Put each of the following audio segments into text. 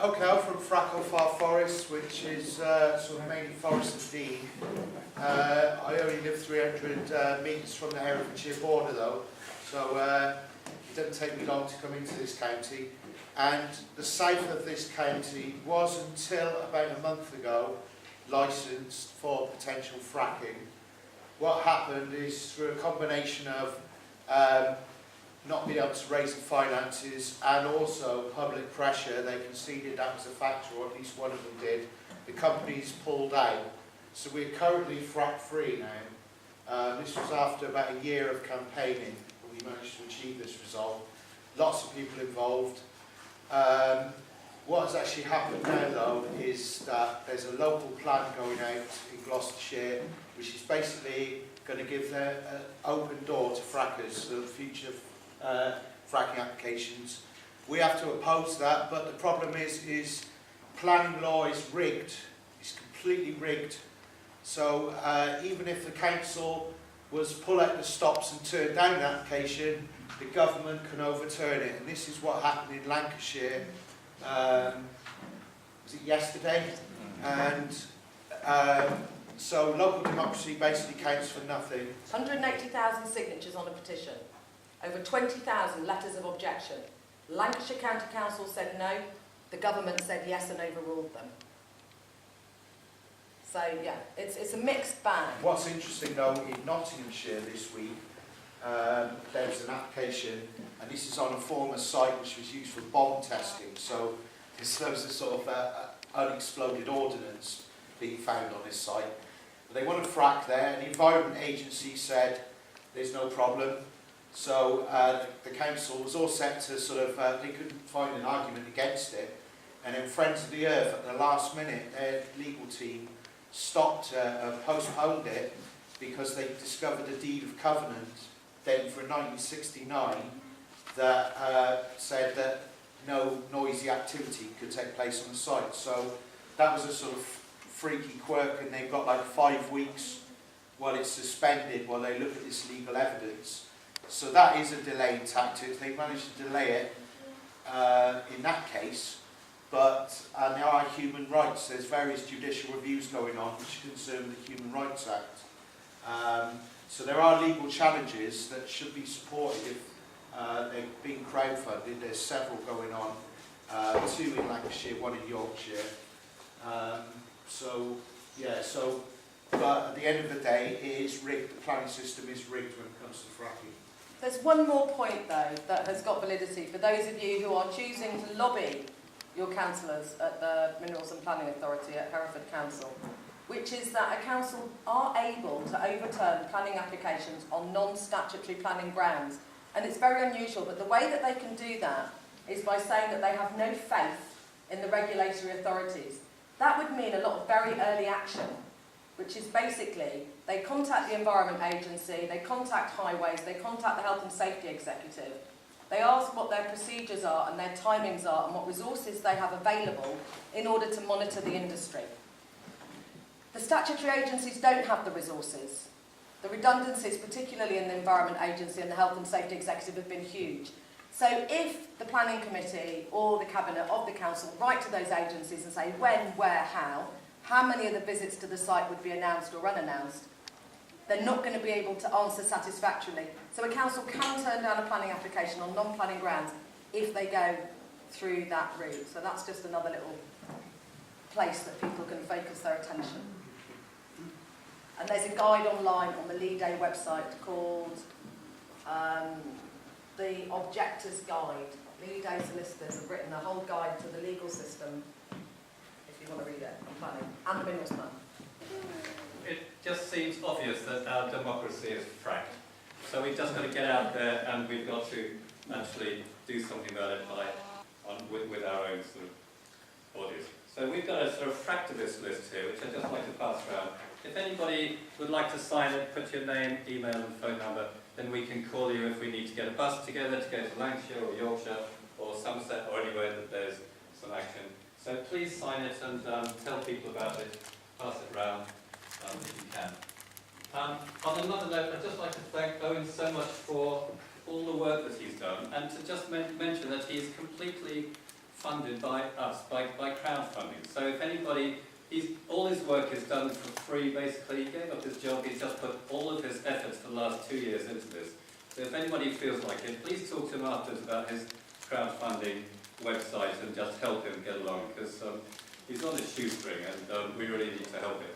Okay, I'm from Frackle Far Forest, which is sort of mainly Forest and Dean. I only live 300 metres from the Herefordshire border though, so it doesn't take me long to come into this county. And the south of this county was, until about a month ago, licensed for potential fracking. What happened is, through a combination of not being able to raise the finances and also public pressure, they conceded that was a factor, or at least one of them did. The companies pulled out. So we're currently frack free now. This was after about a year of campaigning, but we managed to achieve this result. Lots of people involved. What has actually happened now though is that there's a local plan going out in Gloucestershire, which is basically going to give an open door to frackers for future fracking applications. We have to oppose that, but the problem is planning law is rigged. It's completely rigged. So even if the council was pull out the stops and turn down the application, the government can overturn it. And this is what happened in Lancashire. Was it yesterday? And so local democracy basically counts for nothing. 180,000 signatures on a petition. Over 20,000 letters of objection. Lancashire County Council said no. The government said yes and overruled them. So yeah, it's a mixed bag. What's interesting though, in Nottinghamshire this week, there was an application, and this is on a former site which was used for bomb testing. So there was a sort of unexploded ordnance being found on this site. But they want to frack there, and the Environment Agency said there's no problem. So the council was all set to sort of, they couldn't find an argument against it. And then Friends of the Earth, at the last minute, their legal team stopped, postponed it, because they discovered a deed of covenant dated from 1969 that said that no noisy activity could take place on the site. So that was a sort of freaky quirk, and they've got like 5 weeks while it's suspended while they look at this legal evidence. So that is a delaying tactic. They managed to delay it in that case, but there are human rights. There's various judicial reviews going on which concern the Human Rights Act. So there are legal challenges that should be supported if they've been crowdfunded. There's several going on, 2 in Lancashire, 1 in Yorkshire. But at the end of the day, it is rigged. The planning system is rigged when it comes to fracking. There's one more point though that has got validity for those of you who are choosing to lobby your councillors at the Minerals and Planning Authority at Hereford Council, which is that a council are able to overturn planning applications on non-statutory planning grounds. And it's very unusual, but the way that they can do that is by saying that they have no faith in the regulatory authorities. That would mean a lot of very early action, which is basically they contact the Environment Agency, they contact Highways, they contact the Health and Safety Executive. They ask what their procedures are and their timings are and what resources they have available in order to monitor the industry. The statutory agencies don't have the resources. The redundancies, particularly in the Environment Agency and the Health and Safety Executive, have been huge. So if the Planning Committee or the Cabinet of the Council write to those agencies and say when, where, how many of the visits to the site would be announced or unannounced, they're not going to be able to answer satisfactorily. So a council can turn down a planning application on non-planning grounds if they go through that route. So that's just another little place that people can focus their attention. And there's a guide online on the Lead Day website called The Objector's Guide. Lead Day solicitors have written a whole guide to the legal system, if you want to read it, on planning, and the minerals plan. It just seems obvious that our democracy is fracked. So we've just got to get out there and we've got to actually do something about it with our own sort of bodies. So we've got a sort of fractivist list here, which I'd just like to pass around. If anybody would like to sign it, put your name, email and phone number, then we can call you if we need to get a bus together to go to Lancashire or Yorkshire or Somerset or anywhere that there's some action. So please sign it and tell people about it, pass it around if you can. On another note, I'd just like to thank Owen so much for all the work that he's done, and to just mention that he's completely funded by us, by crowdfunding. So if anybody, all his work is done for free, basically. He gave up his job, he's just put all of his efforts for the last 2 years into this. So if anybody feels like it, please talk to him afterwards about his crowdfunding website and just help him get along, because he's on a shoestring and we really need to help him.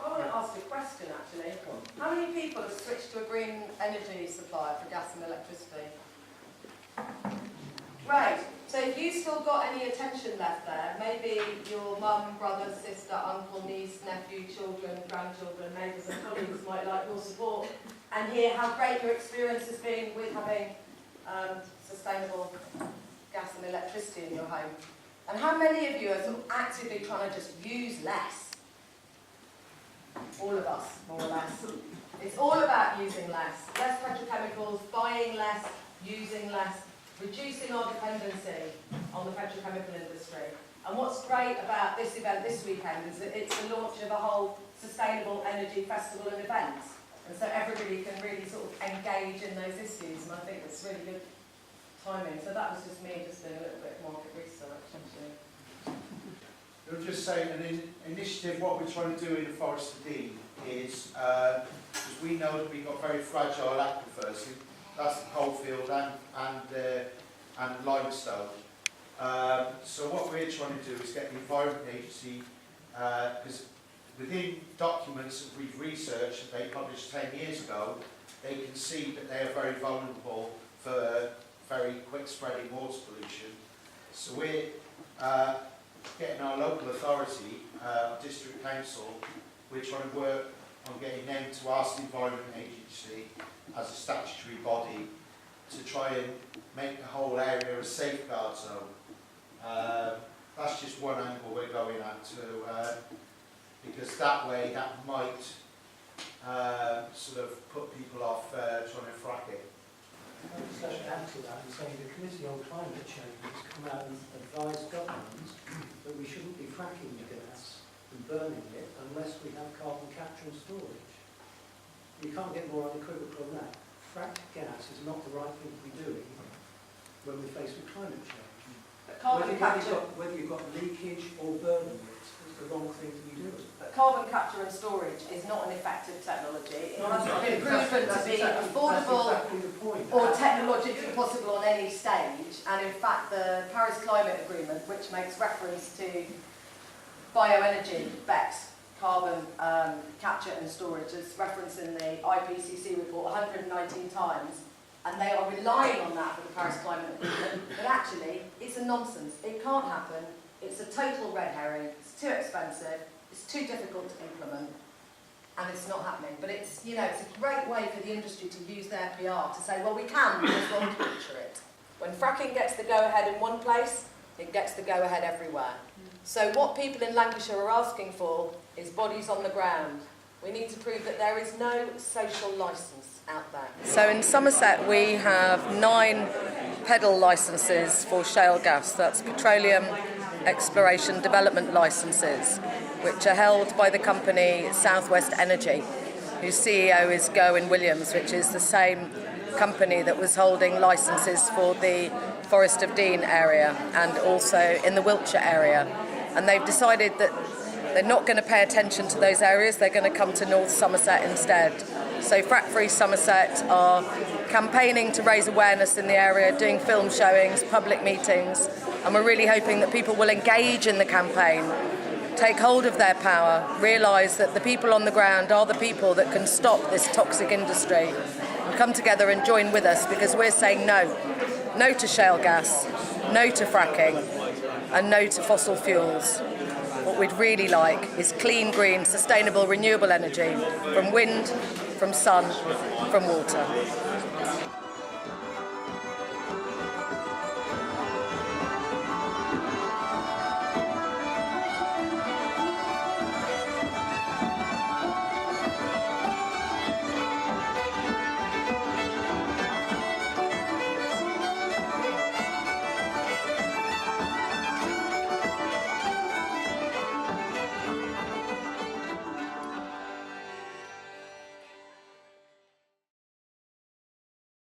I want to ask a question actually. How many people have switched to a green energy supplier for gas and electricity? Great. So if you've still got any attention left there, maybe your mum, brother, sister, uncle, niece, nephew, children, grandchildren, neighbours and colleagues might like your support and hear how great your experience has been with having sustainable gas and electricity in your home. And how many of you are sort of actively trying to just use less? All of us, more or less. It's all about using less. Less petrochemicals, buying less, using less, reducing our dependency on the petrochemical industry. And what's great about this event this weekend is that it's the launch of a whole sustainable energy festival and events. And so everybody can really sort of engage in those issues, and I think it's really good timing. So that was just me just doing a little bit of market research, actually. I'll just say, an initiative, what we're trying to do in the Forest of Dean is, because we know that we've got very fragile aquifers, that's the coalfield and limestone. So what we're trying to do is get the Environment Agency, because within documents that we've researched that they published 10 years ago, they can see that they are very vulnerable for very quick spreading water pollution. So we're getting our local authority, district council, we're trying to work on getting them to ask the Environment Agency as a statutory body to try and make the whole area a safeguard zone. That's just one angle we're going at too, because that way that might sort of put people off trying to frack it. I would just add to that and say the Committee on Climate Change has come out and advised governments that we shouldn't be fracking the gas and burning it unless we have carbon capture and storage. You can't get more unequivocal than that. Fracked gas is not the right thing to be doing when we're faced with climate change. But carbon capture, whether you've got leakage or burning it, it's the wrong thing to be doing. but carbon capture and storage is not an effective technology. It hasn't been proven to be affordable That's exactly the point. or technologically possible on any stage. And in fact, the Paris Climate Agreement, which makes reference to bioenergy, BECCS, carbon capture and storage, is referenced in the IPCC report 119 times. And they are relying on that for the Paris Climate Agreement. But actually, it's a nonsense. It can't happen. It's a total red herring. It's too expensive. It's too difficult to implement. And it's not happening. But it's, you know, it's a great way for the industry to use their PR to say, well, we can, we just won't capture it. When fracking gets the go-ahead in one place, it gets the go-ahead everywhere. So what people in Lancashire are asking for is bodies on the ground. We need to prove that there is no social licence out there. So in Somerset we have 9 pedal licences for shale gas. That's petroleum exploration development licences, which are held by the company Southwest Energy, whose CEO is Owen Williams, which is the same company that was holding licences for the Forest of Dean area and also in the Wiltshire area. And they've decided that they're not going to pay attention to those areas, they're going to come to North Somerset instead. So Frack Free Somerset are campaigning to raise awareness in the area, doing film showings, public meetings, and we're really hoping that people will engage in the campaign, take hold of their power, realise that the people on the ground are the people that can stop this toxic industry, and come together and join with us, because we're saying no. No to shale gas, no to fracking, and no to fossil fuels. What we'd really like is clean, green, sustainable, renewable energy from wind, from sun, from water.